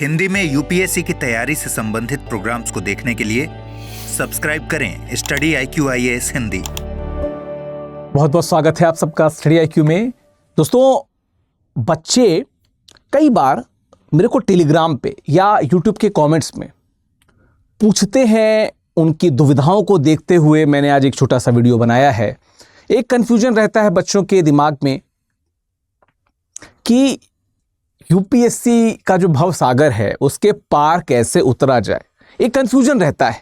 हिंदी में यूपीएससी की तैयारी से संबंधित प्रोग्राम्स को देखने के लिए सब्सक्राइब करें स्टडी IQ IAS हिंदी। बहुत बहुत स्वागत है आप सबका स्टडी IQ में। दोस्तों, बच्चे कई बार मेरे को टेलीग्राम पे या यूट्यूब के कमेंट्स में पूछते हैं, उनकी दुविधाओं को देखते हुए मैंने आज एक छोटा सा वीडियो बनाया है। एक कन्फ्यूजन रहता है बच्चों के दिमाग में कि यूपीएससी का जो भव सागर है उसके पार कैसे उतरा जाए। एक कन्फ्यूजन रहता है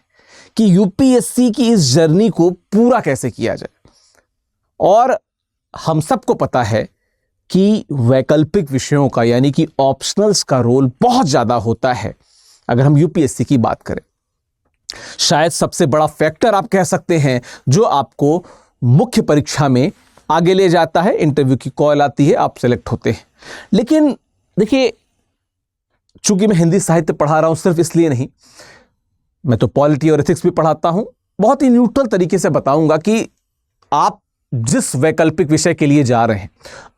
कि यूपीएससी की इस जर्नी को पूरा कैसे किया जाए। और हम सबको पता है कि वैकल्पिक विषयों का यानी कि ऑप्शनल्स का रोल बहुत ज़्यादा होता है अगर हम यूपीएससी की बात करें। शायद सबसे बड़ा फैक्टर आप कह सकते हैं जो आपको मुख्य परीक्षा में आगे ले जाता है। इंटरव्यू की कॉल आती है, आप सेलेक्ट होते हैं। लेकिन देखिए, चूंकि मैं हिंदी साहित्य पढ़ा रहा हूं, सिर्फ इसलिए नहीं, मैं तो पॉलिटी और एथिक्स भी पढ़ाता हूं। बहुत ही न्यूट्रल तरीके से बताऊंगा कि आप जिस वैकल्पिक विषय के लिए जा रहे हैं,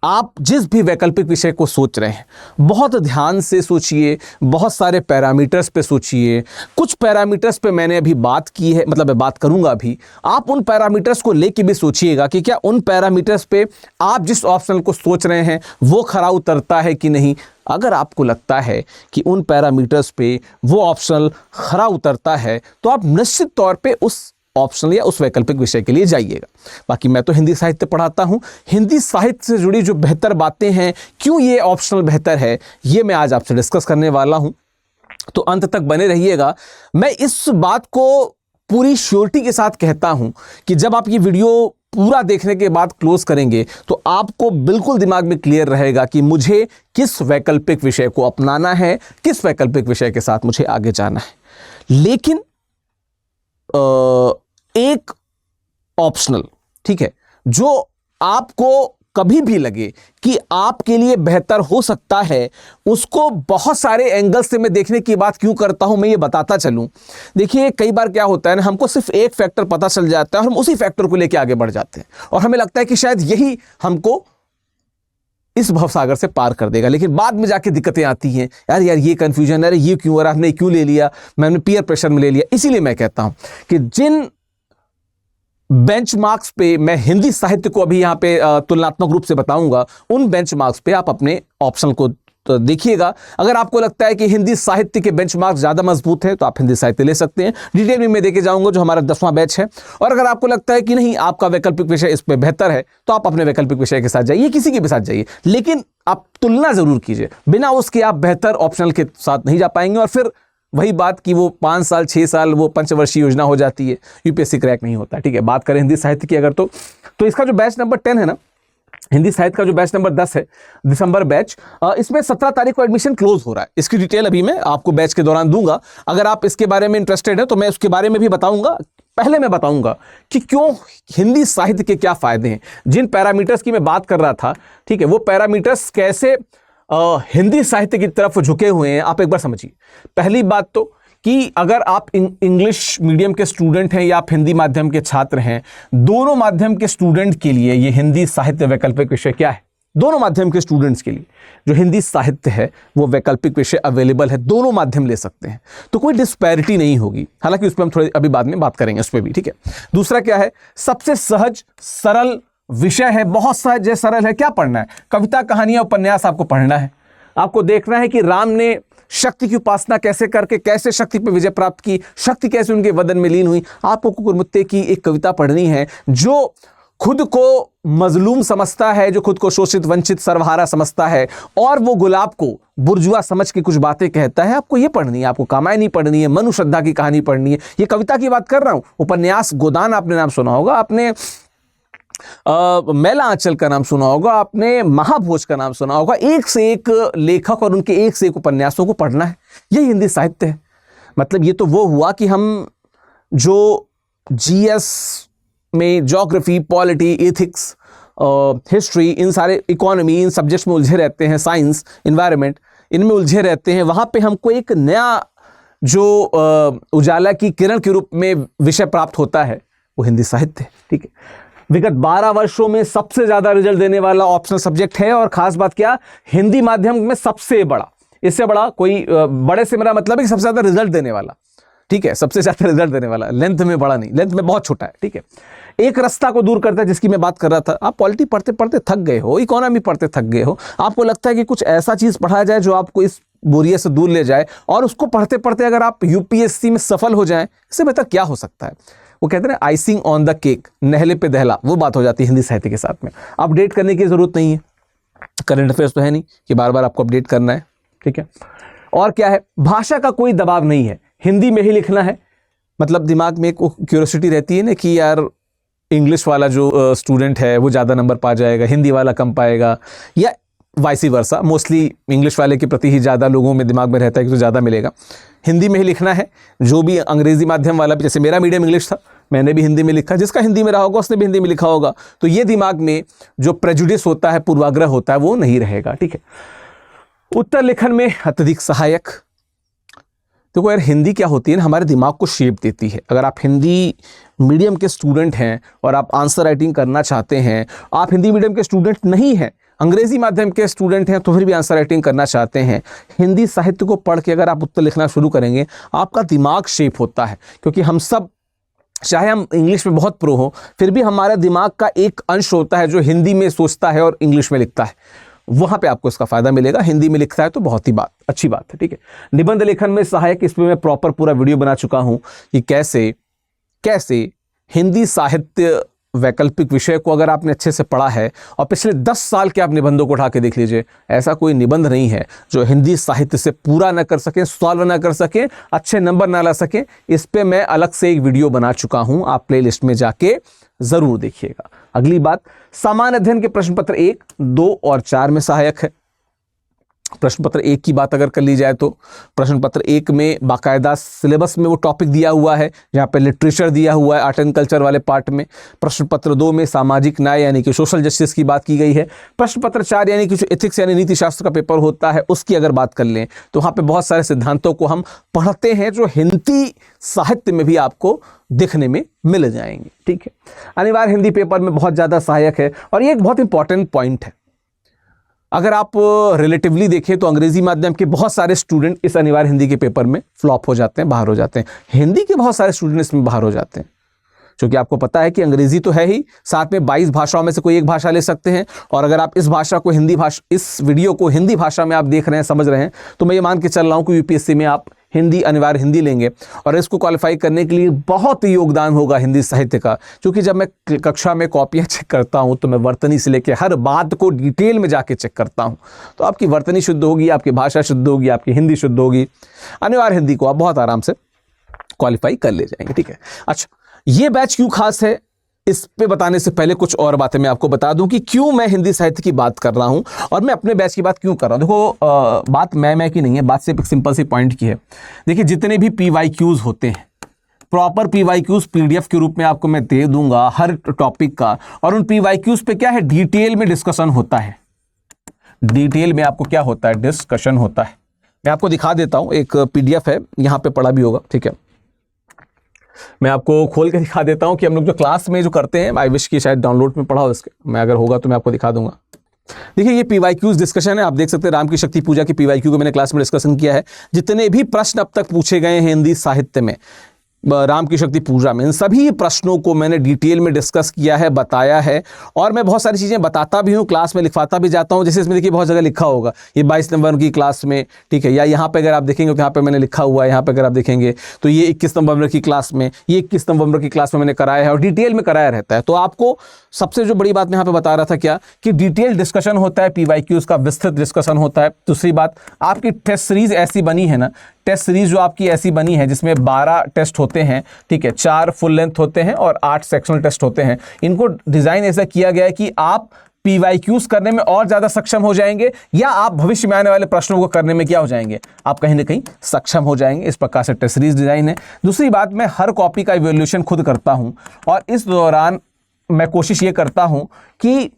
आप जिस भी वैकल्पिक विषय को सोच रहे हैं, बहुत ध्यान से सोचिए, बहुत सारे पैरामीटर्स पे सोचिए। कुछ पैरामीटर्स पे मैंने अभी बात की है, मतलब मैं बात करूंगा अभी। आप उन पैरामीटर्स को लेके भी सोचिएगा कि क्या उन पैरामीटर्स पे आप जिस ऑप्शन को सोच रहे हैं वो खरा उतरता है कि नहीं। अगर आपको लगता है कि उन पैरामीटर्स पे वो ऑप्शनल खरा उतरता है तो आप निश्चित तौर पे उस ऑप्शनल या उस वैकल्पिक विषय के लिए जाइएगा। बाकी मैं तो हिंदी साहित्य पढ़ाता हूं। हिंदी साहित्य से जुड़ी जो बेहतर बातें हैं, क्यों ये ऑप्शनल बेहतर है, ये मैं आज आपसे डिस्कस करने वाला हूं। तो अंत तक बने रहिएगा। मैं इस बात को पूरी श्योरिटी के साथ कहता हूं कि जब आप ये वीडियो पूरा देखने के बाद क्लोज करेंगे तो आपको बिल्कुल दिमाग में क्लियर रहेगा कि मुझे किस वैकल्पिक विषय को अपनाना है, किस वैकल्पिक विषय के साथ मुझे आगे जाना है। लेकिन एक ऑप्शनल, ठीक है, जो आपको कभी भी लगे कि आपके लिए बेहतर हो सकता है, उसको बहुत सारे एंगल से मैं देखने की बात क्यों करता हूं, मैं ये बताता चलूं। देखिए, कई बार क्या होता है ना, हमको सिर्फ एक फैक्टर पता चल जाता है और हम उसी फैक्टर को लेकर आगे बढ़ जाते हैं और हमें लगता है कि शायद यही हमको इस भवसागर से पार कर देगा। लेकिन बाद में जाके दिक्कतें आती हैं, यार ये कंफ्यूजन, अरे ये क्यों हो रहा, हमने क्यों ले लिया, मैंने पीयर प्रेशर में ले लिया। इसीलिए मैं कहता हूं कि जिन बेंचमार्क्स पे मैं हिंदी साहित्य को अभी यहां पे तुलनात्मक रूप से बताऊंगा, उन बेंचमार्क्स पे आप अपने ऑप्शन को देखिएगा। अगर आपको लगता है कि हिंदी साहित्य के बेंचमार्क ज्यादा मजबूत है तो आप हिंदी साहित्य ले सकते हैं। डिटेल में मैं देके जाऊंगा जो हमारा 10वां बैच है। और अगर आपको लगता है कि नहीं, आपका वैकल्पिक विषय इस पे बेहतर है, तो आप अपने वैकल्पिक विषय के साथ जाइए, किसी के भी साथ जाइए। लेकिन आप तुलना जरूर कीजिए, बिना उसके आप बेहतर ऑप्शनल के साथ नहीं जा पाएंगे। और फिर वही बात कि वो 5 साल 6 साल वो पंचवर्षीय योजना हो जाती है, यूपीएससी क्रैक नहीं होता। ठीक है, बात करें हिंदी साहित्य की अगर तो इसका जो बैच नंबर 10 है ना, हिंदी साहित्य का जो बैच नंबर 10 है, दिसंबर बैच, इसमें 17 तारीख को एडमिशन क्लोज हो रहा है। इसकी डिटेल अभी मैं आपको बैच के दौरान दूंगा। अगर आप इसके बारे में इंटरेस्टेड है तो मैं उसके बारे में भी बताऊंगा। पहले मैं बताऊंगा कि क्यों हिंदी साहित्य के क्या फायदे हैं। जिन पैरामीटर्स की मैं बात कर रहा था, ठीक है, वो पैरामीटर्स कैसे हिंदी साहित्य की तरफ झुके हुए हैं, आप एक बार समझिए। पहली बात तो कि अगर आप इंग्लिश मीडियम के स्टूडेंट हैं या आप हिंदी माध्यम के छात्र हैं, दोनों माध्यम के स्टूडेंट के लिए ये हिंदी साहित्य वैकल्पिक विषय क्या है। दोनों माध्यम के स्टूडेंट्स के लिए जो हिंदी साहित्य है वो वैकल्पिक विषय अवेलेबल है, दोनों माध्यम ले सकते हैं, तो कोई डिस्पैरिटी नहीं होगी। हालांकि उस पर हम थोड़ी अभी बाद में बात करेंगे, उस पर भी, ठीक है। दूसरा क्या है, सबसे सहज सरल विषय है, बहुत सहज है, सरल है। क्या पढ़ना है? कविता, कहानियां, उपन्यास आपको पढ़ना है। आपको देखना है कि राम ने शक्ति की उपासना कैसे करके कैसे शक्ति पर विजय प्राप्त की, शक्ति कैसे उनके वदन में लीन हुई। आपको कुकुरमुत्ते की एक कविता पढ़नी है जो खुद को मजलूम समझता है, जो खुद को शोषित, वंचित, सर्वहारा समझता है और वो गुलाब को बुर्जुआ समझ के कुछ बातें कहता है। आपको ये पढ़नी है, आपको कामायनी पढ़नी है, मनु श्रद्धा की कहानी पढ़नी है। ये कविता की बात कर रहा हूं। उपन्यास, गोदान आपने नाम सुना होगा, आपने मैला आंचल का नाम सुना होगा, आपने महाभोज का नाम सुना होगा। एक से एक लेखक और उनके एक से एक उपन्यासों को पढ़ना है। यही हिंदी साहित्य है। मतलब ये तो वो हुआ कि हम जो जीएस में ज्योग्राफी, पॉलिटी, एथिक्स, हिस्ट्री, इन सारे, इकोनॉमी, इन सब्जेक्ट्स में उलझे रहते हैं, साइंस, एनवायरनमेंट, इनमें उलझे रहते हैं। वहां पे हमको एक नया जो उजाला की किरण के रूप में विषय प्राप्त होता है, वो हिंदी साहित्य है। ठीक है, विगत 12 वर्षों में सबसे ज्यादा रिजल्ट देने वाला ऑप्शनल सब्जेक्ट है। और खास बात क्या, हिंदी माध्यम में सबसे बड़ा, इससे बड़ा कोई बड़े से मेरा मतलब है कि सबसे ज़्यादा रिजल्ट देने वाला, ठीक है, सबसे ज़्यादा रिजल्ट देने वाला, लेंथ में बड़ा नहीं, लेंथ में बहुत छोटा है, ठीक है। एक रास्ता को दूर करता है जिसकी मैं बात कर रहा था। आप पॉलिटी पढ़ते पढ़ते थक गए हो, इकोनॉमी पढ़ते थक गए हो, आपको लगता है कि कुछ ऐसा चीज़ पढ़ाया जाए जो आपको इस बोरियत से दूर ले जाए, और उसको पढ़ते पढ़ते अगर आप यूपीएससी में सफल हो जाएं, इससे बेहतर क्या हो सकता है। वो कहते हैं आइसिंग ऑन द केक, नहले पे दहला, वो बात हो जाती है हिंदी साहित्य के साथ में। अपडेट करने की ज़रूरत नहीं है, करंट अफेयर्स तो है नहीं कि बार बार आपको अपडेट करना है, ठीक है। और क्या है, भाषा का कोई दबाव नहीं है, हिंदी में ही लिखना है। मतलब दिमाग में एक क्यूरियोसिटी रहती है ना कि यार इंग्लिश वाला जो स्टूडेंट है वो ज़्यादा नंबर पा जाएगा, हिंदी वाला कम पाएगा, या वाइसी वर्सा। मोस्टली इंग्लिश वाले के प्रति ही ज़्यादा लोगों में दिमाग में रहता है कि तो ज़्यादा मिलेगा। हिंदी में ही लिखना है। जो भी अंग्रेजी माध्यम वाला, जैसे मेरा मीडियम इंग्लिश था, मैंने भी हिंदी में लिखा, जिसका हिंदी में रहा होगा उसने भी हिंदी में लिखा होगा। तो ये दिमाग में जो प्रेजुडिस होता है, पूर्वाग्रह होता है, वो नहीं रहेगा, ठीक है। उत्तर लेखन में अत्यधिक सहायक। देखो यार, हिंदी क्या होती है ना, हमारे दिमाग को शेप देती है। अगर आप हिंदी मीडियम के स्टूडेंट हैं और आप आंसर राइटिंग करना चाहते हैं, आप हिंदी मीडियम के स्टूडेंट नहीं हैं, अंग्रेजी माध्यम के स्टूडेंट हैं, तो फिर भी आंसर राइटिंग करना चाहते हैं, हिंदी साहित्य को पढ़ के अगर आप उत्तर लिखना शुरू करेंगे, आपका दिमाग शेप होता है। क्योंकि हम सब, चाहे हम इंग्लिश में बहुत प्रो हो, फिर भी हमारे दिमाग का एक अंश होता है जो हिंदी में सोचता है और इंग्लिश में लिखता है। वहाँ पे आपको इसका फायदा मिलेगा। हिंदी में लिखता है तो बहुत ही अच्छी बात है, ठीक है। निबंध लेखन में सहायक, इसमें मैं प्रॉपर पूरा वीडियो बना चुका हूँ कि कैसे हिंदी साहित्य वैकल्पिक विषय को अगर आपने अच्छे से पढ़ा है और पिछले 10 साल के आप निबंधों को उठा के देख लीजिए, ऐसा कोई निबंध नहीं है जो हिंदी साहित्य से पूरा ना कर सके, सॉल्व ना कर सके, अच्छे नंबर ना ला सके। इस पे मैं अलग से एक वीडियो बना चुका हूं, आप प्लेलिस्ट में जाके जरूर देखिएगा। अगली बात, सामान्य अध्ययन के प्रश्न पत्र 1, 2 और 4 में सहायक है। प्रश्न पत्र 1 की बात अगर कर ली जाए तो प्रश्न पत्र 1 में बाकायदा सिलेबस में वो टॉपिक दिया हुआ है, जहाँ पे लिटरेचर दिया हुआ है आर्ट एंड कल्चर वाले पार्ट में। प्रश्न पत्र 2 में सामाजिक न्याय यानी कि सोशल जस्टिस की बात की गई है। प्रश्न पत्र 4 यानी कि जो एथिक्स यानी नीति शास्त्र का पेपर होता है, उसकी अगर बात कर लें तो वहाँ पे बहुत सारे सिद्धांतों को हम पढ़ते हैं जो हिंदी साहित्य में भी आपको दिखने में मिल जाएंगे, ठीक है। अनिवार्य हिंदी पेपर में बहुत ज़्यादा सहायक है। और ये एक बहुत इंपॉर्टेंट पॉइंट है, अगर आप रिलेटिवली देखें तो अंग्रेजी माध्यम के बहुत सारे स्टूडेंट इस अनिवार्य हिंदी के पेपर में फ्लॉप हो जाते हैं, बाहर हो जाते हैं। हिंदी के बहुत सारे स्टूडेंट इसमें बाहर हो जाते हैं, क्योंकि आपको पता है कि अंग्रेजी तो है ही, साथ में 22 भाषाओं में से कोई एक भाषा ले सकते हैं। और अगर आप इस भाषा को इस वीडियो को हिंदी भाषा में आप देख रहे हैं, समझ रहे हैं, तो मैं ये मान के चल रहा हूँ कि यूपीएससी में आप हिंदी, अनिवार्य हिंदी लेंगे और इसको क्वालिफाई करने के लिए बहुत योगदान होगा हिंदी साहित्य का। क्योंकि जब मैं कक्षा में कॉपियाँ चेक करता हूँ तो मैं वर्तनी से लेकर हर बात को डिटेल में जाके चेक करता हूँ। तो आपकी वर्तनी शुद्ध होगी, आपकी भाषा शुद्ध होगी, आपकी हिंदी शुद्ध होगी, अनिवार्य हिंदी को आप बहुत आराम से क्वालिफाई कर ले जाएंगे, ठीक है। अच्छा, ये बैच क्यों खास है, इस पे बताने से पहले कुछ और बातें मैं आपको बता दूं कि क्यों मैं हिंदी साहित्य की बात कर रहा हूं और मैं अपने बैच की बात क्यों कर रहा हूं। देखो बात मैं की नहीं है, बात सिर्फ एक सिंपल सी पॉइंट की है। देखिए, जितने भी PYQs होते हैं, प्रॉपर PYQs PDF के रूप में आपको मैं दे दूंगा हर टॉपिक का, और उन PYQs पे क्या है, डिटेल में डिस्कशन होता है। डिटेल में आपको क्या होता है, डिस्कशन होता है। मैं आपको दिखा देता हूं, एक PDF है, यहाँ पे पढ़ा भी होगा, ठीक है। मैं आपको खोल के दिखा देता हूं कि हम लोग जो क्लास में जो करते हैं, आई विश की शायद डाउनलोड में पढ़ा हो इसके, मैं अगर होगा तो मैं आपको दिखा दूंगा। देखिए, ये PYQs डिस्कशन है, आप देख सकते हैं। राम की शक्ति पूजा की PYQ को मैंने क्लास में डिस्कशन किया है। जितने भी प्रश्न अब तक पूछे गए हैं हिंदी साहित्य में, राम की शक्ति पूजा में, इन सभी प्रश्नों को मैंने डिटेल में डिस्कस किया है, बताया है। और मैं बहुत सारी चीज़ें बताता भी हूँ, क्लास में लिखवाता भी जाता हूँ। जैसे इसमें देखिए बहुत जगह लिखा होगा ये 22 नवंबर की क्लास में, ठीक है, या यहाँ पे अगर आप देखेंगे तो यहाँ पे मैंने लिखा हुआ है, यहाँ पे अगर आप देखेंगे तो ये 21 नवंबर की क्लास में, ये 21 नवंबर की क्लास में मैंने कराया है और डिटेल में कराया रहता है। तो आपको सबसे जो बड़ी बात मैं यहाँ पे बता रहा था क्या, कि डिटेल डिस्कशन होता है, PYQs का विस्तृत डिस्कशन होता है। दूसरी बात, आपकी टेस्ट सीरीज ऐसी बनी है ना, टेस्ट सीरीज जो आपकी ऐसी बनी है जिसमें 12 टेस्ट होते हैं, ठीक है, 4 फुल लेंथ होते हैं और 8 सेक्शनल टेस्ट होते हैं। इनको डिज़ाइन ऐसा किया गया है कि आप PYQs करने में और ज़्यादा सक्षम हो जाएंगे, या आप भविष्य में आने वाले प्रश्नों को करने में क्या हो जाएंगे, आप कहीं ना कहीं सक्षम हो जाएंगे। इस प्रकार से टेस्ट सीरीज डिज़ाइन है। दूसरी बात, मैं हर कॉपी का इवैल्यूएशन खुद करता हूँ और इस दौरान मैं कोशिश ये करता हूँ कि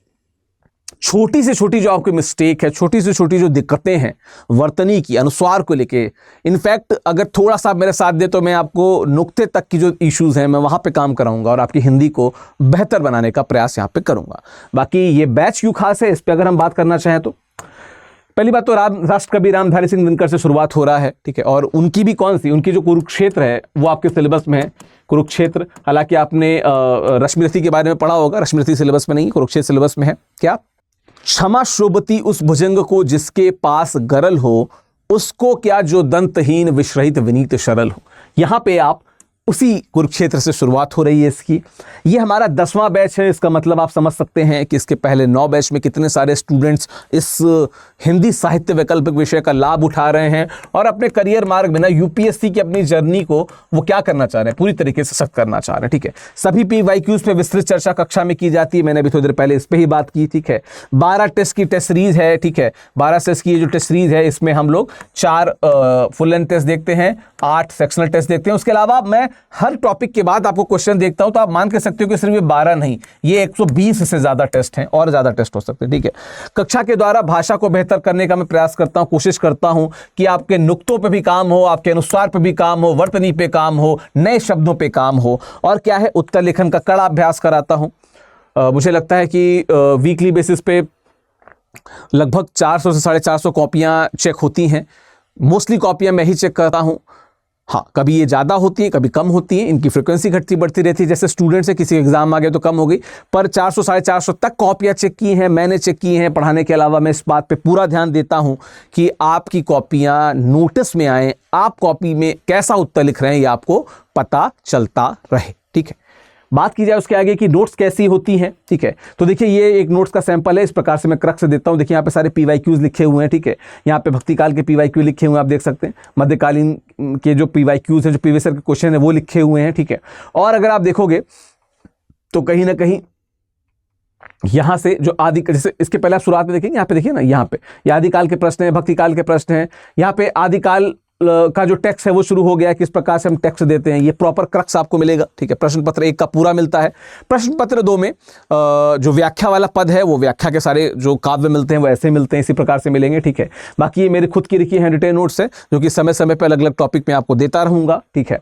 छोटी से छोटी जो आपकी मिस्टेक है, छोटी से छोटी जो दिक्कतें हैं वर्तनी की, अनुस्वार को लेके, इनफैक्ट अगर थोड़ा सा मेरे साथ दे तो मैं आपको नुक्ते तक की जो इश्यूज़ हैं मैं वहाँ पे काम कराऊंगा और आपकी हिंदी को बेहतर बनाने का प्रयास यहाँ पे करूँगा। बाकी ये बैच क्यों खास है, इस पर अगर हम बात करना चाहें तो पहली बात तो राष्ट्र कवि रामधारी सिंह दिनकर से शुरुआत हो रहा है, ठीक है। और उनकी भी कौन सी, उनकी जो कुरुक्षेत्र है वो आपके सिलेबस में है, कुरुक्षेत्र। हालांकि आपने रश्मिरथी के बारे में पढ़ा होगा, रश्मिरथी सिलेबस में नहीं, कुरुक्षेत्र सिलेबस में है। क्या? क्षमा शोभती उस भुजंग को जिसके पास गरल हो, उसको क्या जो दंतहीन विश्रहित विनीत सरल हो। यहां पे आप उसी कुरुक्षेत्र से शुरुआत हो रही है इसकी। ये हमारा 10वां बैच है, इसका मतलब आप समझ सकते हैं कि इसके पहले 9 बैच में कितने सारे स्टूडेंट्स इस हिंदी साहित्य वैकल्पिक विषय का लाभ उठा रहे हैं और अपने करियर मार्ग में ना यूपीएससी की अपनी जर्नी को वो क्या करना चाह रहे हैं, पूरी तरीके से सख्त करना चाह रहे हैं, ठीक है। सभी PYQs पे विस्तृत चर्चा कक्षा में की जाती है, मैंने अभी थोड़ी देर पहले इस पर ही बात की, ठीक है। 12 टेस्ट की टेस्ट सीरीज है, ठीक है। 12 टेस्ट की जो टेस्ट सीरीज है इसमें हम लोग 4 फुल लेंथ टेस्ट देखते हैं, 8 सेक्शनल टेस्ट देखते हैं। उसके अलावा मैं हर टॉपिक के बाद आपको क्वेश्चन देखता हूं, तो आप मान के सकते हो कि सिर्फ ये 12 नहीं, ये 120 से ज्यादा टेस्ट हैं और ज्यादा टेस्ट हो सकते हैं, ठीक है। कक्षा के द्वारा भाषा को बेहतर करने का मैं प्रयास करता हूं, कोशिश करता हूं कि आपके नुक्तों पे भी काम हो, आपके अनुस्वार पे भी काम हो, वर्तनी पे काम हो, नए शब्दों पे काम हो, और क्या है, उत्तर लेखन का कड़ा अभ्यास कराता हूं। मुझे लगता है कि वीकली बेसिस पे लगभग 400 से 450 कॉपियां चेक होती हैं। मोस्टली कॉपियां मैं ही चेक करता हूं। हाँ, कभी ये ज़्यादा होती है, कभी कम होती है, इनकी फ्रीक्वेंसी घटती बढ़ती रहती है। जैसे स्टूडेंट से किसी एग्जाम आ गए तो कम हो गई, पर 400 450 तक कॉपियाँ चेक की हैं, मैंने चेक की हैं। पढ़ाने के अलावा मैं इस बात पे पूरा ध्यान देता हूँ कि आपकी कॉपियाँ नोटिस में आए, आप कॉपी में कैसा उत्तर लिख रहे हैं ये आपको पता चलता रहे, ठीक है। बात की जाए उसके आगे कि नोट्स कैसी होती हैं, ठीक है। तो देखिए ये एक नोट्स का सैंपल है, इस प्रकार से मैं क्रक्स देता हूं। देखिए यहाँ पे सारे PYQs लिखे हुए हैं, ठीक है। यहाँ पे भक्तिकाल के PYQ लिखे हुए हैं, आप देख सकते हैं। मध्यकालीन के जो PYQs हैं, जो प्रीवियस ईयर के क्वेश्चन है वो लिखे हुए हैं, ठीक है। और अगर आप देखोगे तो कहीं ना कहीं यहाँ से जो आदि, जैसे इसके पहले आप शुरुआत में देखेंगे, यहाँ पे देखिए ना, यहाँ पे ये आदिकाल के प्रश्न है, भक्तिकाल के प्रश्न हैं। यहाँ पे आदिकाल का जो टेक्स्ट है वो शुरू हो गया, किस प्रकार से हम टेक्स्ट देते हैं, ये प्रॉपर क्रक्स आपको मिलेगा, ठीक है। प्रश्न पत्र 1 का पूरा मिलता है। प्रश्न पत्र 2 में जो व्याख्या वाला पद है, वो व्याख्या के सारे जो काव्य मिलते हैं वो ऐसे मिलते हैं, इसी प्रकार से मिलेंगे, ठीक है। बाकी ये मेरे खुद की लिखी हैंड रिटेन नोट्स है, जो कि समय समय पर अलग अलग टॉपिक में आपको देता रहूंगा, ठीक है।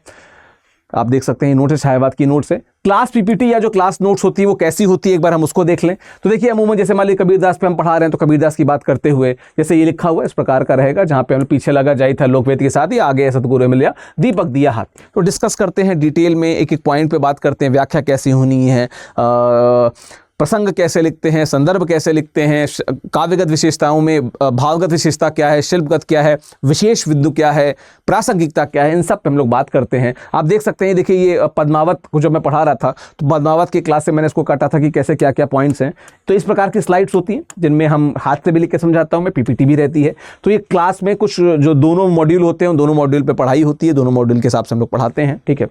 आप देख सकते हैं नोट है, छायावाद की नोट्स है। क्लास PPT या जो क्लास नोट्स होती है वो कैसी होती है, एक बार हम उसको देख लें। तो देखिए अमूमन जैसे मान लीजिए कबीरदास पे हम पढ़ा रहे हैं, तो कबीरदास की बात करते हुए जैसे ये लिखा हुआ है इस प्रकार का रहेगा, जहां पे हम पीछे लगा जाई था लोकवेद के साथ, ही आगे सतगुरु मिल गया दीपक दिया हाथ। तो डिस्कस करते हैं डिटेल में, एक एक पॉइंट पे बात करते हैं, व्याख्या कैसी होनी है, प्रसंग कैसे लिखते हैं, संदर्भ कैसे लिखते हैं, काव्यगत विशेषताओं में भावगत विशेषता क्या है, शिल्पगत क्या है, विशेष बिंदु क्या है, प्रासंगिकता क्या है, इन सब पे हम लोग बात करते हैं। आप देख सकते हैं, देखिए ये पद्मावत को जब मैं पढ़ा रहा था तो पद्मावत की क्लास से मैंने इसको काटा था कि कैसे क्या क्या पॉइंट्स हैं। तो इस प्रकार की स्लाइड्स होती हैं जिनमें हम हाथ से भी लिख के समझाता हूँ मैं, PPT भी रहती है। तो ये क्लास में कुछ जो दोनों मॉड्यूल होते हैं, दोनों मॉड्यूल पर पढ़ाई होती है, दोनों मॉड्यूल के हिसाब से हम लोग पढ़ाते हैं, ठीक है।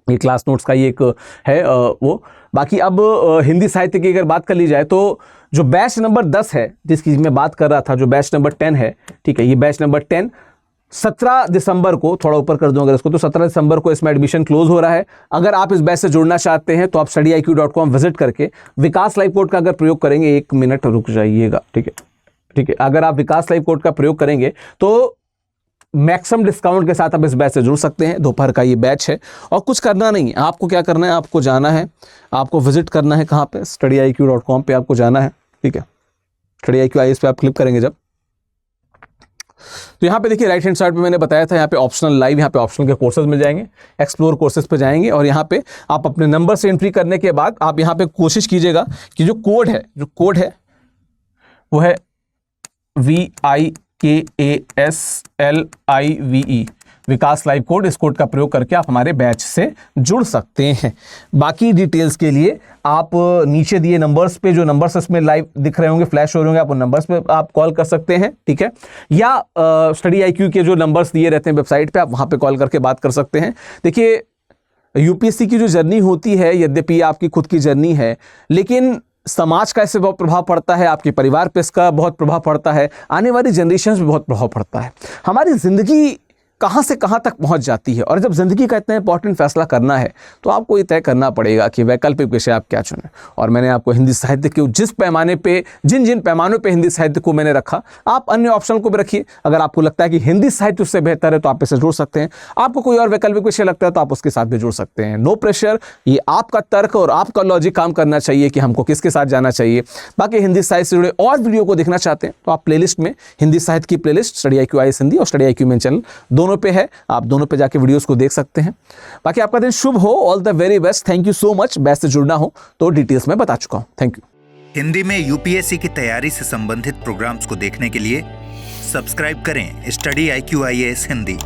ये क्लास नोट्स का ये एक है वो। बाकी अब हिंदी साहित्य की अगर बात कर ली जाए तो जो बैच नंबर 10 है, जिसकी मैं बात कर रहा था, जो बैच नंबर 10 है, ठीक है, ये बैच नंबर 10 17 दिसंबर को, थोड़ा ऊपर कर दूं अगर इसको, तो 17 दिसंबर को इसमें एडमिशन क्लोज हो रहा है। अगर आप इस बैच से जुड़ना चाहते हैं तो आप study-iq.com विजिट करके विकास लाइव कोड का अगर प्रयोग करेंगे, 1 मिनट रुक जाइएगा, ठीक है, ठीक है। अगर आप विकास लाइव कोड का प्रयोग करेंगे तो मैक्सिमम डिस्काउंट के साथ आप इस बैच से जुड़ सकते हैं। दोपहर का ये बैच है और कुछ करना नहीं है, आपको क्या करना है, आपको जाना है, आपको विजिट करना है, कहाँ पे, study-iq.com पे आपको जाना है, ठीक है। study-iq IAS पे आप क्लिक करेंगे जब, तो यहाँ पे देखिए राइट हैंड साइड पे मैंने बताया था, यहाँ पे ऑप्शनल लाइव, यहाँ पे ऑप्शनल के कोर्सेज मिल जाएंगे, एक्सप्लोर कोर्सेज पे जाएंगे और यहाँ पे आप अपने नंबर से एंट्री करने के बाद आप यहाँ पे कोशिश कीजिएगा कि जो कोड है वो है VIKASLIVE, विकास लाइव कोड। इस कोड का प्रयोग करके आप हमारे बैच से जुड़ सकते हैं। बाकी डिटेल्स के लिए आप नीचे दिए नंबर्स पे, जो नंबर्स इसमें लाइव दिख रहे होंगे, फ्लैश हो रहे होंगे, आप उन नंबर्स पे आप कॉल कर सकते हैं, ठीक है। या study-iq के जो नंबर्स दिए रहते हैं वेबसाइट पे, आप वहाँ पे कॉल करके बात कर सकते हैं। देखिए यूपीएससी की जो जर्नी होती है, यद्यपि आपकी खुद की जर्नी है, लेकिन समाज का इससे बहुत प्रभाव पड़ता है, आपके परिवार पे इसका बहुत प्रभाव पड़ता है, आने वाली जनरेशन पे बहुत प्रभाव पड़ता है। हमारी ज़िंदगी कहाँ से कहाँ तक पहुँच जाती है। और जब ज़िंदगी का इतना इंपॉर्टेंट फैसला करना है तो आपको ये तय करना पड़ेगा कि वैकल्पिक विषय आप क्या चुनें। और मैंने आपको हिंदी साहित्य के जिस पैमाने पे जिन पैमानों पे हिंदी साहित्य को मैंने रखा, आप अन्य ऑप्शन को भी रखिए। अगर आपको लगता है कि हिंदी साहित्य उससे बेहतर है तो आप इसे जोड़ सकते हैं। आपको कोई और वैकल्पिक विषय लगता है तो आप उसके साथ भी जोड़ सकते हैं। नो प्रेशर, ये आपका तर्क और आपका लॉजिक काम करना चाहिए कि हमको किसके साथ जाना चाहिए। बाकी हिंदी साहित्य से जुड़े और वीडियो को देखना चाहते हैं तो आप प्लेलिस्ट में हिंदी साहित्य की playlist study IQ IAS Hindi और स्टडी IQ मेन चैनल दोनों पे है, आप दोनों पे जाके वीडियोस को देख सकते हैं। बाकी आपका दिन शुभ हो, all the very best. Thank you so much. Batch से जुड़ना हो तो डिटेल्स में बता चुका हूं। Thank you. हिंदी में UPSC की तैयारी से संबंधित प्रोग्राम्स को देखने के लिए सब्सक्राइब करें स्टडी IQ IAS हिंदी।